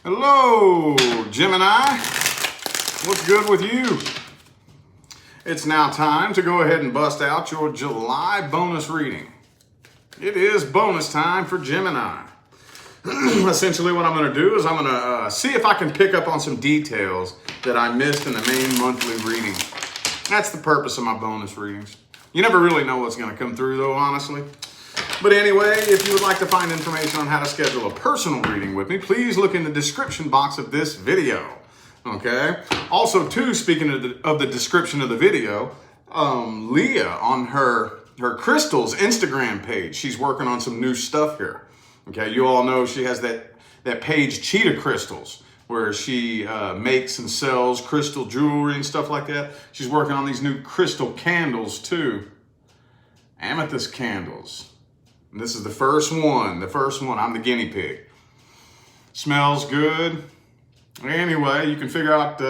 Hello, Gemini. What's good with you? It's now time to go ahead and bust out your July bonus reading. It is bonus time for Gemini. Essentially what I'm going to do is I'm going to see if I can pick up on some details that I missed in the main monthly reading. That's the purpose of my bonus readings. You never really know what's going to come through though, honestly. But anyway, if you would like to find information on how to schedule a personal reading with me, please look in the description box of this video. Okay? Also, too, speaking of the description of the video, Leah on her crystals Instagram page, she's working on some new stuff here. Okay, you all know she has that page Cheetah Crystals, where she makes and sells crystal jewelry and stuff like that. She's working on these new crystal candles too. Amethyst candles. And this is the first one. I'm the guinea pig. Smells good. Anyway, you can figure out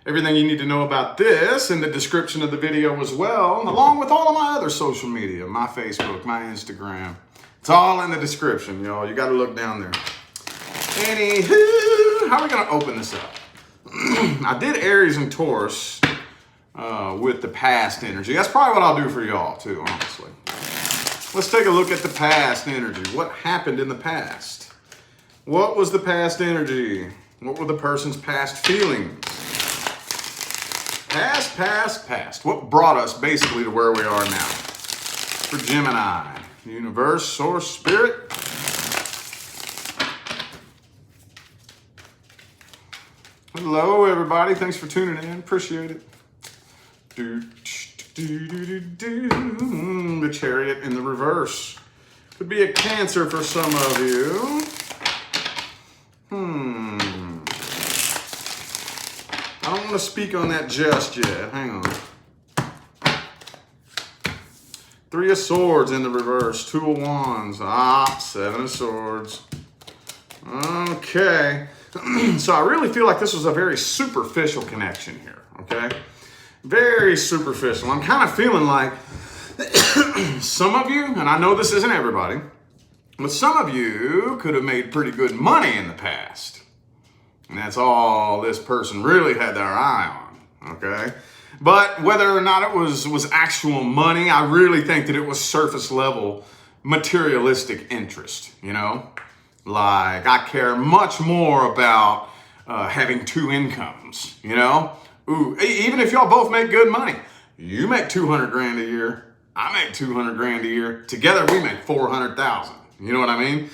everything you need to know about this in the description of the video as well, along with all of my other social media, my Facebook, my Instagram. It's all in the description, y'all. You got to look down there. Anywho, how are we going to open this up? I did Aries and Taurus with the past energy. That's probably what I'll do for y'all too, honestly. Let's take a look at the past energy. What happened in the past? What was the past energy? What were the person's past feelings? Past. What brought us basically to where we are now? For Gemini, universe, source, spirit. Hello, everybody. Thanks for tuning in. Appreciate it. The Chariot in the reverse. Could be a Cancer for some of you. I don't want to speak on that just yet. Hang on. Three of Swords in the reverse. Two of Wands. Seven of Swords. Okay. So I really feel like this was a very superficial connection here. Okay. Very superficial. I'm kind of feeling like some of you, and I know this isn't everybody, but some of you could have made pretty good money in the past. And that's all this person really had their eye on, okay? But whether or not it was actual money, I really think that it was surface level materialistic interest, you know? Like, I care much more about having two incomes, you know? Ooh, even if y'all both make good money, you make 200 grand a year, I make 200 grand a year. Together we make 400,000. You know what I mean?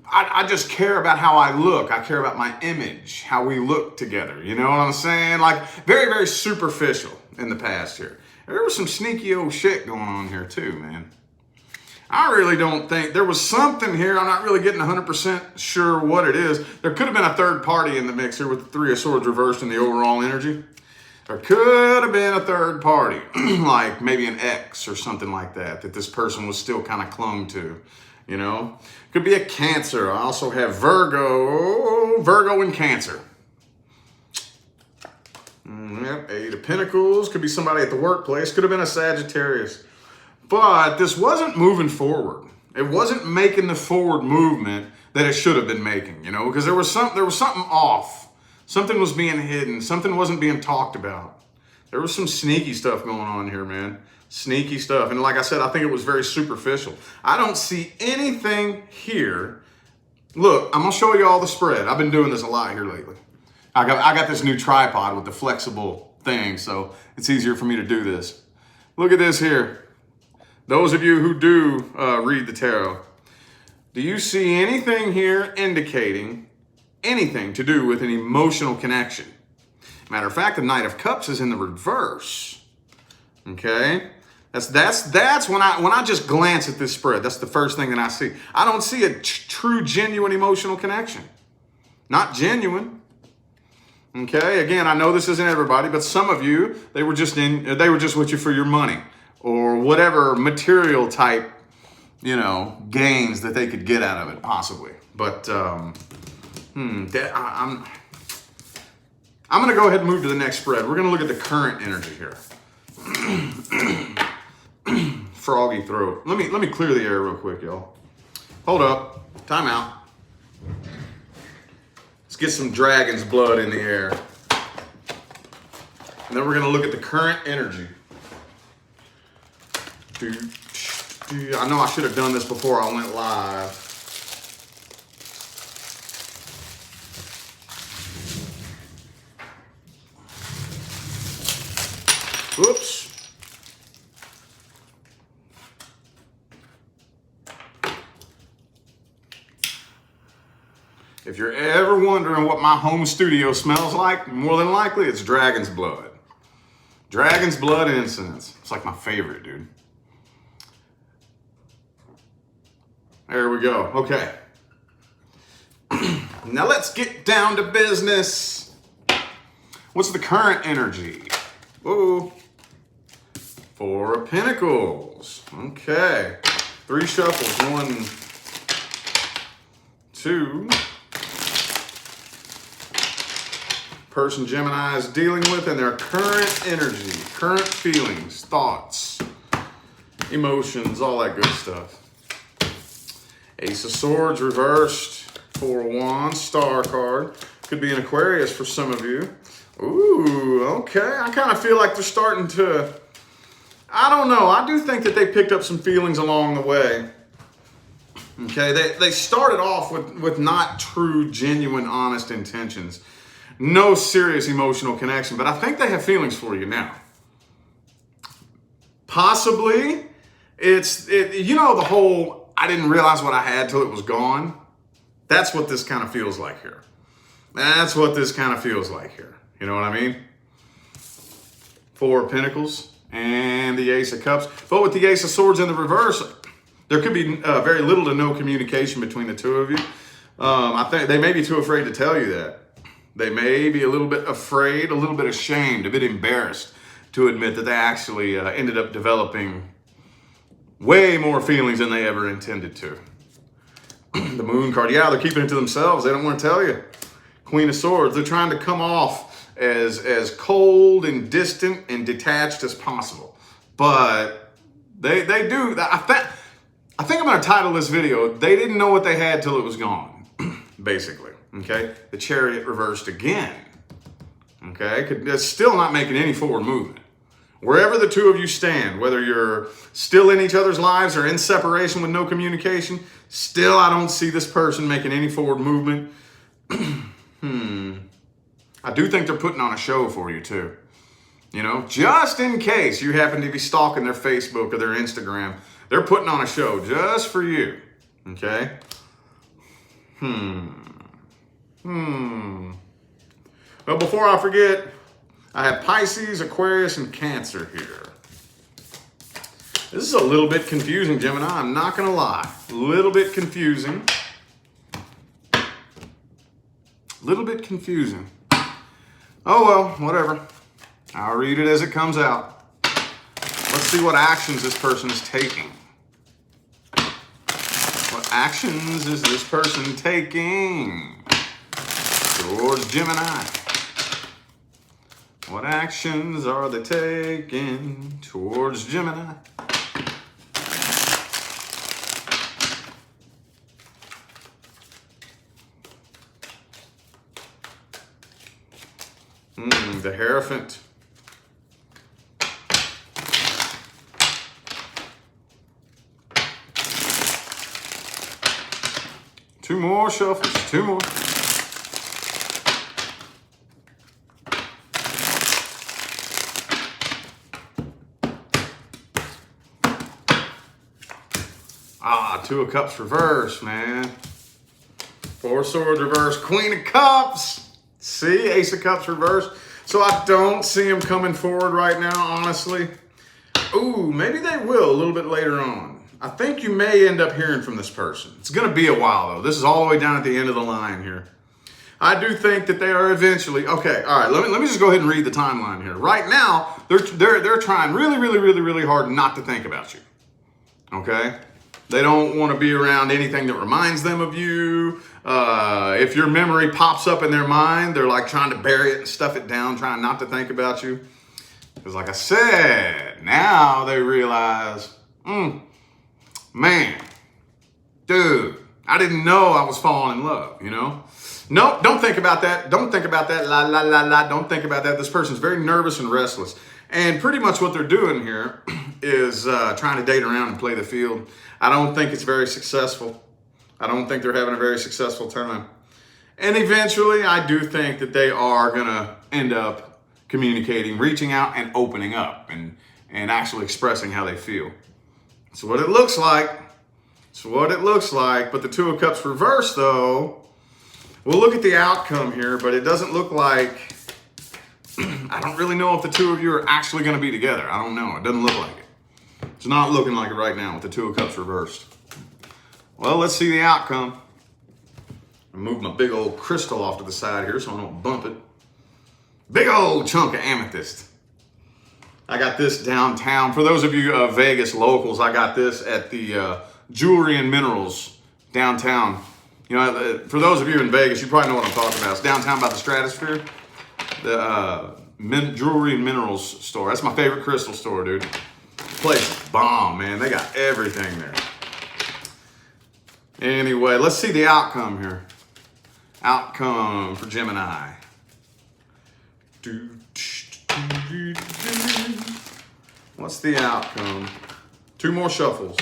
I just care about how I look. I care about my image, how we look together. You know what I'm saying? Like very, very superficial in the past here. There was some sneaky old shit going on here too, man. I really don't think there was something here. I'm not really getting 100% sure what it is. There could have been a third party in the mix here with the Three of Swords reversed in the overall energy. There could have been a third party, like maybe an ex or something like that this person was still kind of clung to, you know? Could be a Cancer. I also have Virgo and Cancer. Yep, Eight of Pentacles. Could be somebody at the workplace. Could have been a Sagittarius. But this wasn't moving forward. It wasn't making the forward movement that it should have been making, you know, because there was something off. Something was being hidden. Something wasn't being talked about. There was some sneaky stuff going on here, man. Sneaky stuff. And like I said, I think it was very superficial. I don't see anything here. Look, I'm going to show you all the spread. I've been doing this a lot here lately. I got this new tripod with the flexible thing, so it's easier for me to do this. Look at this here. Those of you who do read the tarot, do you see anything here indicating anything to do with an emotional connection? Matter of fact, the Knight of Cups is in the reverse. Okay, that's when I just glance at this spread. That's the first thing that I see. I don't see a true, genuine emotional connection. Not genuine. Okay, again, I know this isn't everybody, but some of you they were just with you for your money. Or whatever material type, you know, gains that they could get out of it, possibly. But I'm going to go ahead and move to the next spread. We're going to look at the current energy here. Froggy throat. Let me clear the air real quick, y'all. hold up, time out. Let's get some dragon's blood in the air. And then we're gonna look at the current energy. I know I should have done this before I went live. Oops. If you're ever wondering what my home studio smells like, more than likely it's dragon's blood. Dragon's blood incense. It's like my favorite, dude. There we go. Okay. Now let's get down to business. What's the current energy? Whoa. 4 of Pentacles. Okay. 3 shuffles. 1, 2. Person Gemini is dealing with and their current energy, current feelings, thoughts, emotions, all that good stuff. Ace of Swords reversed, 4 of Wands, Star card. Could be an Aquarius for some of you. Ooh, okay. I kind of feel like they're starting to, I don't know. I do think that they picked up some feelings along the way. Okay, they started off with not true, genuine, honest intentions. No serious emotional connection, but I think they have feelings for you now. Possibly, you know, the whole, I didn't realize what I had till it was gone. That's what this kind of feels like here. That's what this kind of feels like here. You know what I mean? 4 of Pentacles and the Ace of Cups. But with the Ace of Swords in the reverse, there could be very little to no communication between the two of you. I think they may be too afraid to tell you that. They may be a little bit afraid, a little bit ashamed, a bit embarrassed to admit that they actually ended up developing way more feelings than they ever intended to. The Moon card, yeah, they're keeping it to themselves. They don't want to tell you. Queen of Swords, they're trying to come off as cold and distant and detached as possible. But they do. I think I'm going to title this video, They Didn't Know What They Had Till It Was Gone, basically. Okay, the Chariot reversed again. Okay, it's still not making any forward movement. Wherever the two of you stand, whether you're still in each other's lives or in separation with no communication, still I don't see this person making any forward movement. I do think they're putting on a show for you too. You know, just in case you happen to be stalking their Facebook or their Instagram, they're putting on a show just for you. Okay? Well, before I forget, I have Pisces, Aquarius, and Cancer here. This is a little bit confusing, Gemini. I'm not going to lie. A little bit confusing. A little bit confusing. Oh, well, whatever. I'll read it as it comes out. Let's see what actions this person is taking. What actions is this person taking towards Gemini? What actions are they taking towards Gemini? The Hierophant. Two more shuffles, 2 more. Two of Cups reverse, man. 4 of Swords reverse, Queen of Cups. See, Ace of Cups reverse. So I don't see him coming forward right now, honestly. Ooh, maybe they will a little bit later on. I think you may end up hearing from this person. It's going to be a while, though. This is all the way down at the end of the line here. I do think that they are eventually... Okay, all right, let me just go ahead and read the timeline here. Right now, they're trying really hard not to think about you. Okay? They don't want to be around anything that reminds them of you. If your memory pops up in their mind, they're like trying to bury it and stuff it down, trying not to think about you. Because like I said, now they realize, man, Dude, I didn't know I was falling in love, you know? Nope, don't think about that. Don't think about that. La, la, la, la. Don't think about that. This person's very nervous and restless. And pretty much what they're doing here is trying to date around and play the field. I don't think it's very successful. I don't think they're having a very successful time. And eventually, I do think that they are going to end up communicating, reaching out, and opening up and actually expressing how they feel. That's what it looks like. It's what it looks like. But the Two of Cups reversed, though. We'll look at the outcome here, but it doesn't look like... I don't really know if the two of you are actually going to be together. I don't know. It doesn't look like it. It's not looking like it right now with the Two of Cups reversed. Well, let's see the outcome. I moved my big old crystal off to the side here so I don't bump it. Big old chunk of amethyst. I got this downtown. For those of you Vegas locals, I got this at the Jewelry and Minerals downtown. You know, for those of you in Vegas, you probably know what I'm talking about. It's downtown by the Stratosphere. The Jewelry and Minerals store. That's my favorite crystal store, dude. The place is bomb, man. They got everything there. Anyway, let's see the outcome here. Outcome for Gemini. What's the outcome? 2 more shuffles.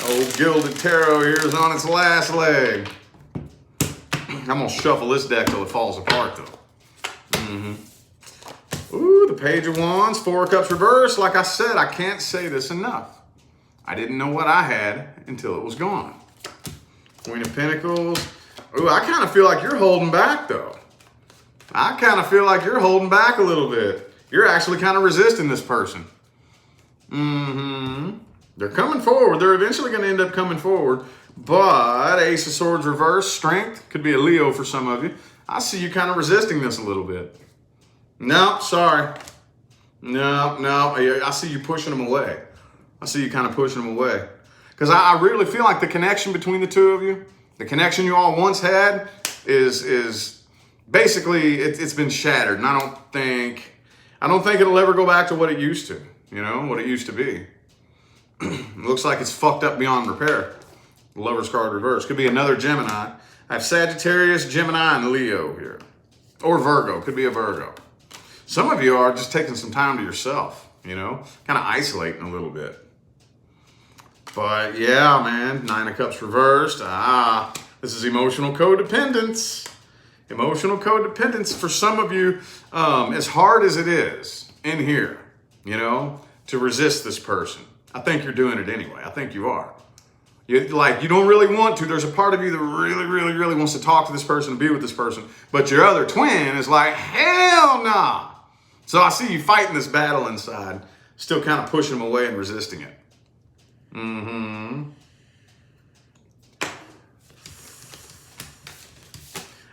Old Gilded Tarot here is on its last leg. I'm going to shuffle this deck till it falls apart, though. Ooh, the Page of Wands, 4 of Cups reversed. Like I said, I can't say this enough. I didn't know what I had until it was gone. Queen of Pentacles. Ooh, I kind of feel like you're holding back, though. I kind of feel like you're holding back a little bit. You're actually kind of resisting this person. They're coming forward. They're eventually going to end up coming forward. But Ace of Swords reverse, strength. Could be a Leo for some of you. I see you kind of resisting this a little bit. No, sorry. No. I see you pushing them away. I see you kind of pushing them away. Because I really feel like the connection between the two of you, the connection you all once had, is basically, it's been shattered. And I don't think it'll ever go back to what it used to. You know, what it used to be. It looks like it's fucked up beyond repair. The Lover's card reversed. Could be another Gemini. I have Sagittarius, Gemini, and Leo here. Or Virgo. Could be a Virgo. Some of you are just taking some time to yourself, you know, kind of isolating a little bit. But yeah, man, 9 of Cups reversed. This is emotional codependence. Emotional codependence for some of you, as hard as it is in here, you know, to resist this person. I think you're doing it anyway. I think you are. You don't really want to. There's a part of you that really wants to talk to this person and be with this person. But your other twin is like, hell nah. So I see you fighting this battle inside, still kind of pushing them away and resisting it.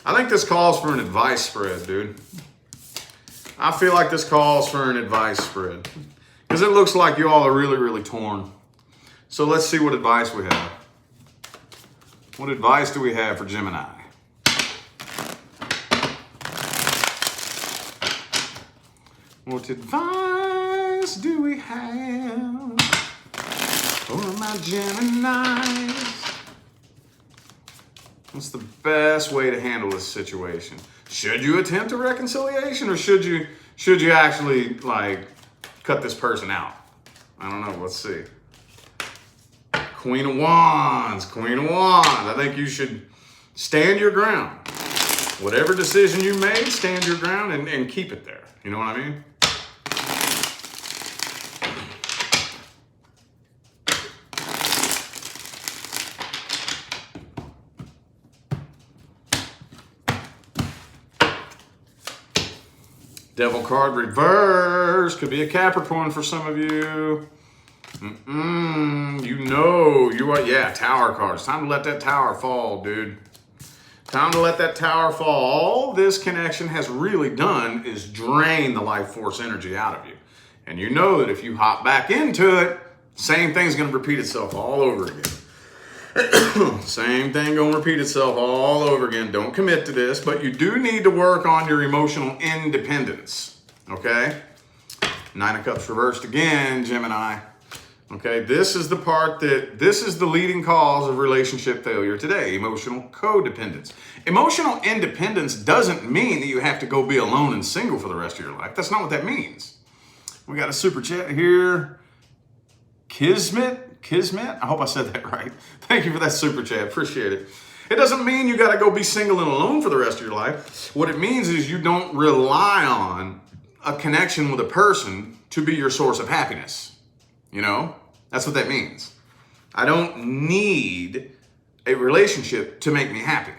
I think this calls for an advice spread, dude. I feel like this calls for an advice spread. Because it looks like you all are really torn. So let's see what advice we have. What advice do we have for Gemini? What advice do we have for my Geminis? What's the best way to handle this situation? Should you attempt a reconciliation, or should you actually like cut this person out? I don't know. Let's see. Queen of Wands. Queen of Wands. I think you should stand your ground. Whatever decision you made, stand your ground and keep it there. You know what I mean? Devil card reverse. Could be a Capricorn for some of you. You know you are. Yeah, Tower cards. Time to let that tower fall, dude. Time to let that tower fall. All this connection has really done is drain the life force energy out of you. And you know that if you hop back into it, same thing's going to repeat itself all over again. Same thing going to repeat itself all over again. Don't commit to this, but you do need to work on your emotional independence. Okay? Nine of Cups reversed again, Gemini. Okay, this is the part this is the leading cause of relationship failure today, emotional codependence. Emotional independence doesn't mean that you have to go be alone and single for the rest of your life. That's not what that means. We got a super chat here. Kismet? I hope I said that right. Thank you for that super chat, appreciate it. It doesn't mean you gotta go be single and alone for the rest of your life. What it means is you don't rely on a connection with a person to be your source of happiness. You know, that's what that means. I don't need a relationship to make me happy.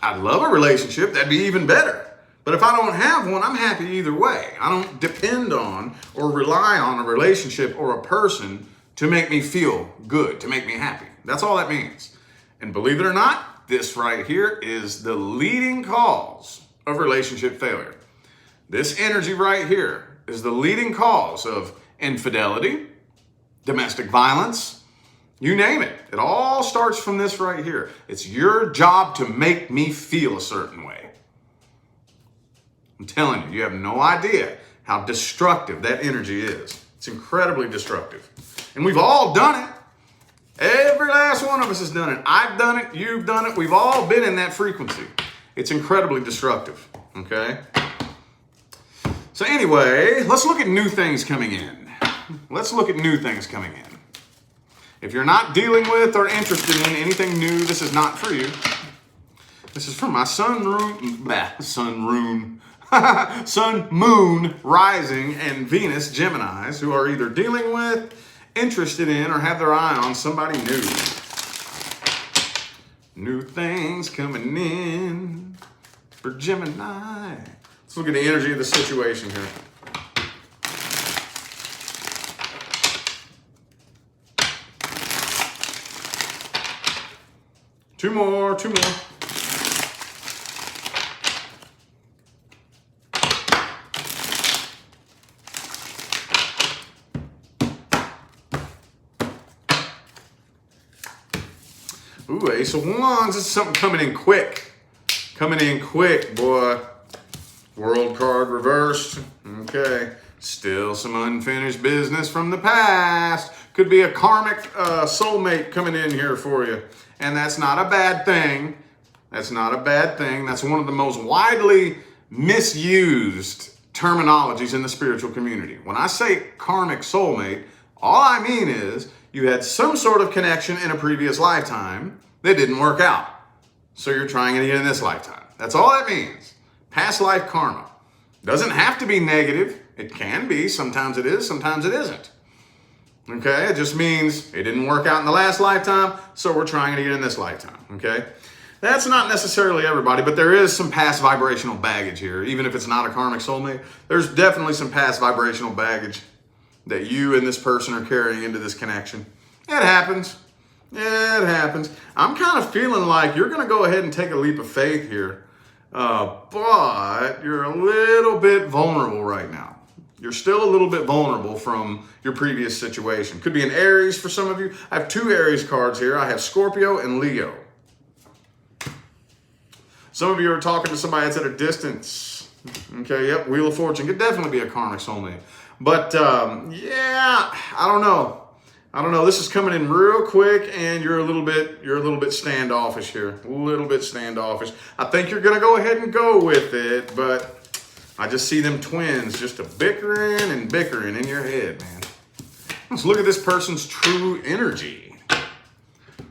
I'd love a relationship, that'd be even better. But if I don't have one, I'm happy either way. I don't depend on or rely on a relationship or a person to make me feel good, to make me happy. That's all that means. And believe it or not, this right here is the leading cause of relationship failure. This energy right here is the leading cause of infidelity, domestic violence, you name it. It all starts from this right here. It's your job to make me feel a certain way. I'm telling you, you have no idea how destructive that energy is. It's incredibly destructive. And we've all done it. Every last one of us has done it. I've done it, you've done it. We've all been in that frequency. It's incredibly destructive, okay? So anyway, let's look at new things coming in. Let's look at new things coming in. If you're not dealing with or interested in anything new, this is not for you. This is from my sun, moon, rising, and Venus Geminis who are either dealing with, interested in, or have their eye on somebody new. New things coming in for Gemini. Let's look at the energy of the situation here. Two more. Ooh, Ace of Wands. This is something coming in quick. Coming in quick, boy. World card reversed. Okay. Still some unfinished business from the past. Could be a karmic soulmate coming in here for you. And that's not a bad thing. That's not a bad thing. That's one of the most widely misused terminologies in the spiritual community. When I say karmic soulmate, all I mean is you had some sort of connection in a previous lifetime that didn't work out. So you're trying it again in this lifetime. That's all that means. Past life karma. Doesn't have to be negative. It can be. Sometimes it is, sometimes it isn't. Okay, it just means it didn't work out in the last lifetime, so we're trying it again in this lifetime, okay? That's not necessarily everybody, but there is some past vibrational baggage here. Even if it's not a karmic soulmate, there's definitely some past vibrational baggage that you and this person are carrying into this connection. It happens. It happens. I'm kind of feeling like you're going to go ahead and take a leap of faith here, but you're a little bit vulnerable right now. You're still a little bit vulnerable from your previous situation. Could be an Aries for some of you. I have two Aries cards here. I have Scorpio and Leo. Some of you are talking to somebody that's at a distance. Okay, yep, Wheel of Fortune. Could definitely be a karmic soulmate. But, yeah, I don't know. This is coming in real quick, and you're a little bit standoffish here. A little bit standoffish. I think you're going to go ahead and go with it, but I just see them twins just bickering in your head, man. Let's look at this person's true energy.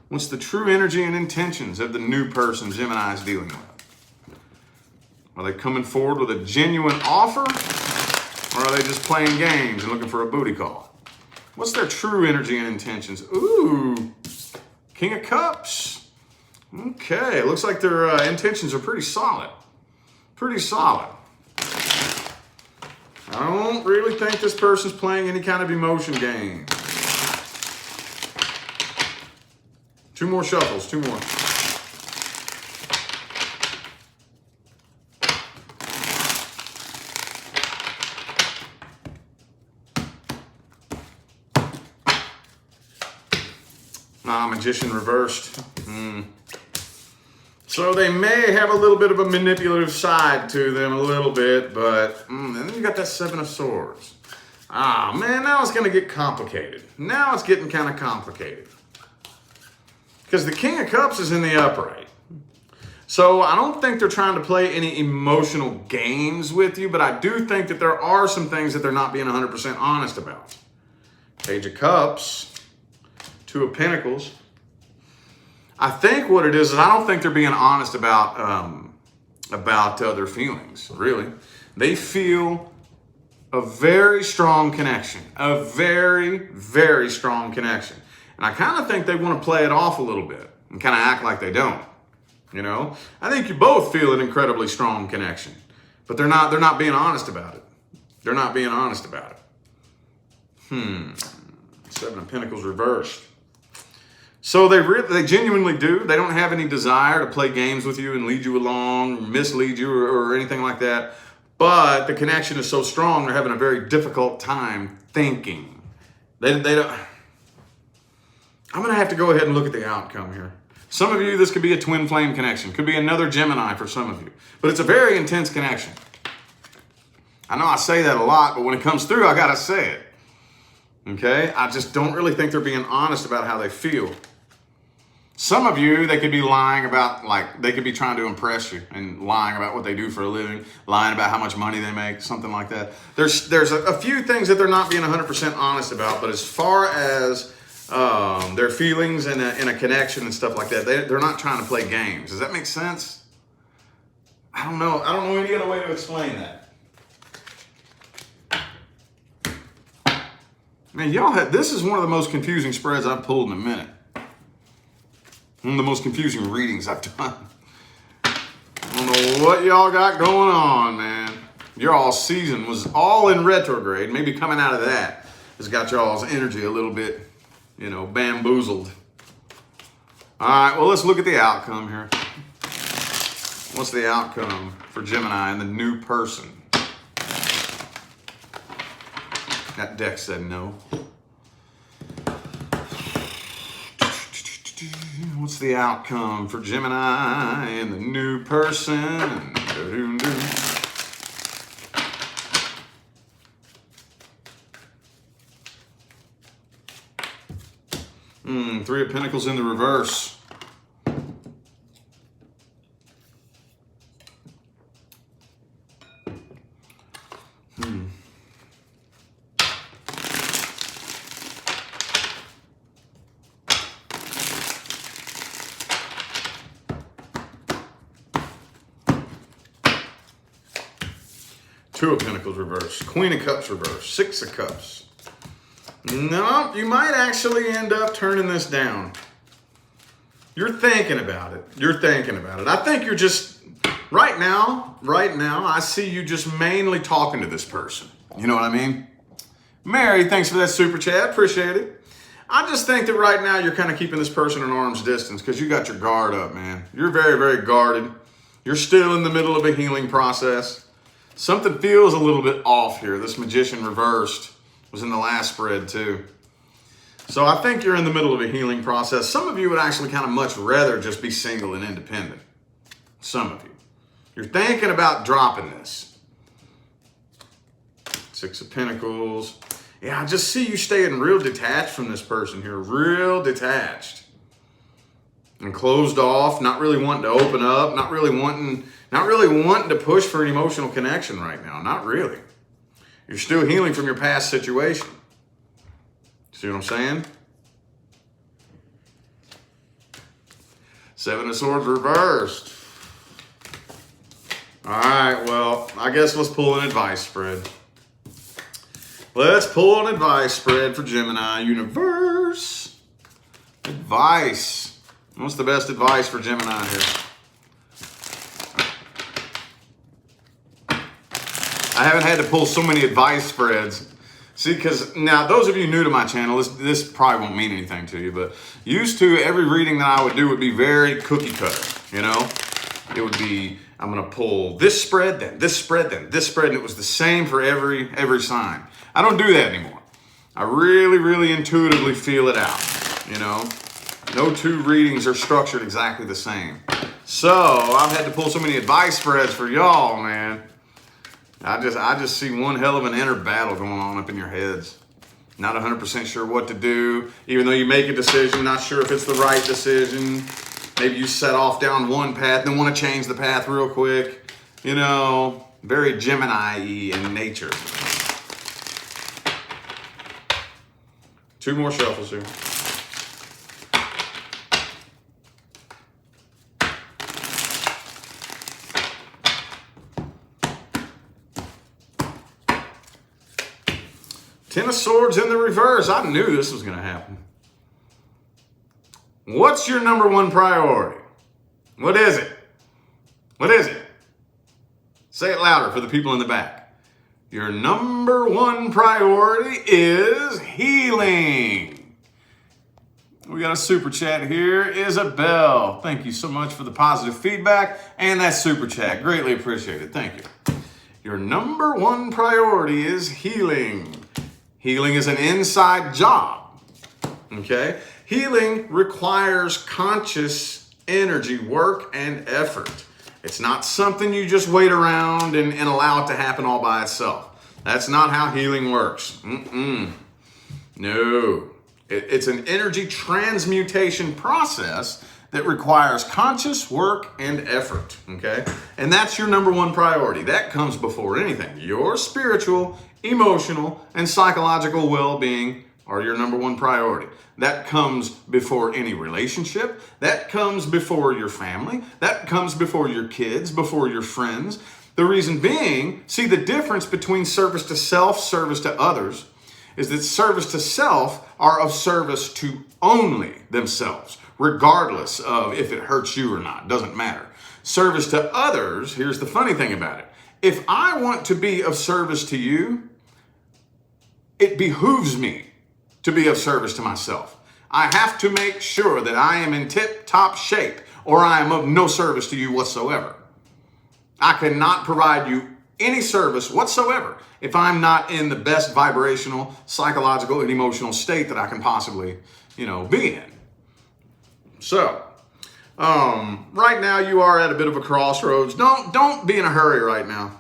What's the true energy and intentions of the new person Gemini is dealing with? Are they coming forward with a genuine offer? Or are they just playing games and looking for a booty call? What's their true energy and intentions? Ooh, King of Cups. Okay, looks like their intentions are pretty solid. Pretty solid. I don't really think this person's playing any kind of emotion game. Two more shuffles, two more. Magician reversed. So they may have a little bit of a manipulative side to them, a little bit, but and then you got that Seven of Swords. Ah, man, now it's going to get complicated. Now it's getting kind of complicated. Because the King of Cups is in the upright. So I don't think they're trying to play any emotional games with you, but I do think that there are some things that they're not being 100% honest about. Page of Cups, Two of Pentacles. I think what it is I don't think they're being honest about their feelings, really. They feel a very strong connection, a very, very strong connection. And I kind of think they want to play it off a little bit and kind of act like they don't. You know, I think you both feel an incredibly strong connection, but they're not being honest about it. They're not being honest about it. Seven of Pentacles reversed. So they genuinely do. They don't have any desire to play games with you and lead you along, mislead you or anything like that. But the connection is so strong, they're having a very difficult time thinking. They don't. I'm going to have to go ahead and look at the outcome here. Some of you, this could be a twin flame connection. Could be another Gemini for some of you. But it's a very intense connection. I know I say that a lot, but when it comes through, I got to say it. Okay? I just don't really think they're being honest about how they feel. Some of you, they could be lying about, like, they could be trying to impress you and lying about what they do for a living, lying about how much money they make, something like that. There's a few things that they're not being 100% honest about, but as far as their feelings and a connection and stuff like that, they're not trying to play games. Does that make sense? I don't know. I don't know any other way to explain that. Man, this is one of the most confusing spreads I've pulled in a minute. One of the most confusing readings I've done. I don't know what y'all got going on, man. Your all season was all in retrograde. Maybe coming out of that has got y'all's energy a little bit, bamboozled. All right, well, let's look at the outcome here. What's the outcome for Gemini and the new person? That deck said no. What's the outcome for Gemini and the new person? Three of Pentacles in the reverse. Two of Pentacles reverse. Queen of Cups reverse. Six of Cups. No, you might actually end up turning this down. You're thinking about it. I think you're just, right now, I see you just mainly talking to this person. You know what I mean? Mary, thanks for that super chat. Appreciate it. I just think that right now you're kind of keeping this person an arm's distance because you got your guard up, man. You're very, very guarded. You're still in the middle of a healing process. Something feels a little bit off here. This Magician reversed was in the last spread too. So I think you're in the middle of a healing process. Some of you would actually kind of much rather just be single and independent. Some of you. You're thinking about dropping this. Six of Pentacles. Yeah, I just see you staying real detached from this person here. Real detached. And closed off, not really wanting to open up, not really wanting to push for an emotional connection right now. Not really. You're still healing from your past situation. See what I'm saying? Seven of Swords reversed. All right, well, I guess let's pull an advice spread. Let's pull an advice spread for Gemini universe. Advice. What's the best advice for Gemini here? I haven't had to pull so many advice spreads. See, because now those of you new to my channel, this probably won't mean anything to you, but used to every reading that I would do would be very cookie cutter, It would be, I'm going to pull this spread, then this spread, then this spread, and it was the same for every sign. I don't do that anymore. I really, really intuitively feel it out, No two readings are structured exactly the same. So I've had to pull so many advice spreads for y'all, man. I just see one hell of an inner battle going on up in your heads. Not 100% sure what to do. Even though you make a decision, not sure if it's the right decision. Maybe you set off down one path, then want to change the path real quick. You know, very Gemini-y in nature. 2 more shuffles here. Ten of Swords in the reverse. I knew this was going to happen. What's your number one priority? What is it? What is it? Say it louder for the people in the back. Your number one priority is healing. We got a super chat here. Isabel, thank you so much for the positive feedback and that super chat. Greatly appreciated. Thank you. Your number one priority is healing. Healing is an inside job, okay? Healing requires conscious energy, work, and effort. It's not something you just wait around and allow it to happen all by itself. That's not how healing works. No. It's an energy transmutation process that requires conscious work and effort, okay? And that's your number one priority. That comes before anything. Your spiritual, emotional, and psychological well-being are your number one priority. That comes before any relationship. That comes before your family. That comes before your kids, before your friends. The reason being, see, the difference between service to self, service to others, is that service to self are of service to only themselves, regardless of if it hurts you or not. Doesn't matter. Service to others, here's the funny thing about it. If I want to be of service to you, it behooves me to be of service to myself. I have to make sure that I am in tip-top shape or I am of no service to you whatsoever. I cannot provide you any service whatsoever if I'm not in the best vibrational, psychological, and emotional state that I can possibly, be in. So, right now you are at a bit of a crossroads. Don't be in a hurry right now.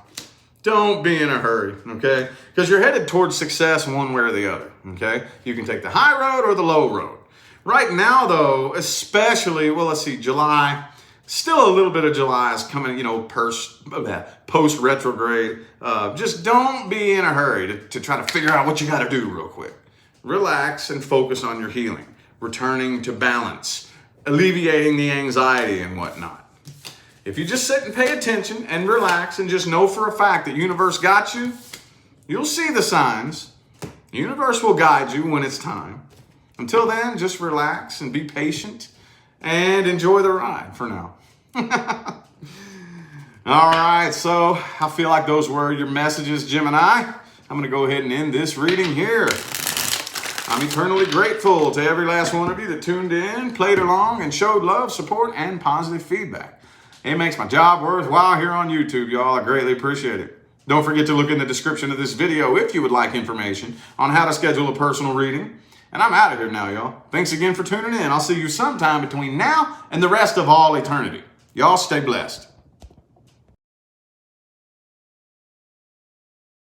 Don't be in a hurry, okay? Because you're headed towards success one way or the other, okay? You can take the high road or the low road. Right now, though, especially, let's see, July, still a little bit of July is coming, post-retrograde. Just don't be in a hurry to try to figure out what you got to do real quick. Relax and focus on your healing, returning to balance, alleviating the anxiety and whatnot. If you just sit and pay attention and relax and just know for a fact that universe got you, you'll see the signs. The universe will guide you when it's time. Until then, just relax and be patient and enjoy the ride for now. All right, so I feel like those were your messages, Gemini. I'm going to go ahead and end this reading here. I'm eternally grateful to every last one of you that tuned in, played along, and showed love, support, and positive feedback. It makes my job worthwhile here on YouTube, y'all. I greatly appreciate it. Don't forget to look in the description of this video if you would like information on how to schedule a personal reading. And I'm out of here now, y'all. Thanks again for tuning in. I'll see you sometime between now and the rest of all eternity. Y'all stay blessed.